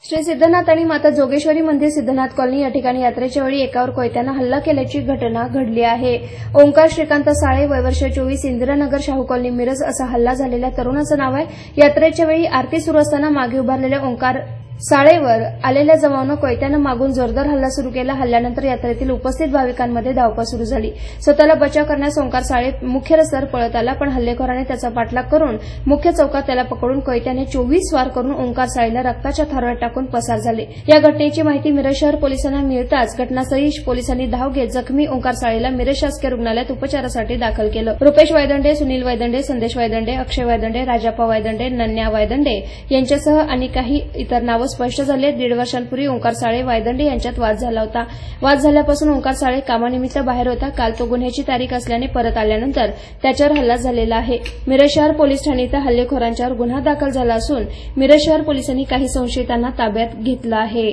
श्री सिद्धनाथ आणि माता जोगेश्वरी मंदिर सिद्धनाथ कॉलनी या ठिकाणी यात्रेच्या वेळी एकावर कोयत्यानं हल्ला केल्याची घटना घडली आहे। ओंकार श्रीकांत साळे वय वर्ष 24 इंदिरानगर शाहू कॉलनी मिरज असा हल्ला झालेल्या तरुणाचं नाव आहे। यात्रेच्या वेळी आरती सुरू असताना मागे उभारलेल्या ओंकार साळेवर आलेल्या जमावानं कोयत्यानं मागून जोरदार हल्ला सुरू केला। हल्ल्यानंतर यात्रेतील उपस्थित भाविकांमध्ये धावपळ सुरू झाली। स्वतःला बचाव करण्यास ओंकार साळे मुख्य रस्त्यावर पळत आला, पण हल्लेखोराने त्याचा पाठलाग करून मुख्य चौकात त्याला पकडून कोयत्याने 24 वार करून ओंकार साळेला रक्ताच्या थारोळ्यात टाकून पसार झाले। या घटनेची माहिती मिरज शहर पोलिसांना मिळताच घटनास्थळी पोलिसांनी धाव घेत जखमी ओंकार साळेला मिरज शासकीय रुग्णालयात उपचारासाठी दाखल केलं। रुपेश वायदंडे, सुनील वायदंडे, संदेश वायदंडे, अक्षय वायदंडे, राजाप्पा वायदंडे, नन्या वायदंडे यांच्यासह आणि काही इतर नावं स्पष्ट झाले। 1.5 वर्षांपूर्वी ओंकार साळे वायदंडे यांच्यात वाद झाला होता। वाद झाल्यापासून ओंकार साळे कामानिमित्त बाहेर होता। काल तो गुन्ह्याची तारीख असल्याने परत आल्यानंतर त्याच्यावर हल्ला झालेला आहे। मिरज शहर पोलीस ठाणे इथं हल्लेखोरांच्यावर गुन्हा दाखल झाला असून मिरज शहर पोलिसांनी काही संशयितांना ताब्यात घेतलं आहे।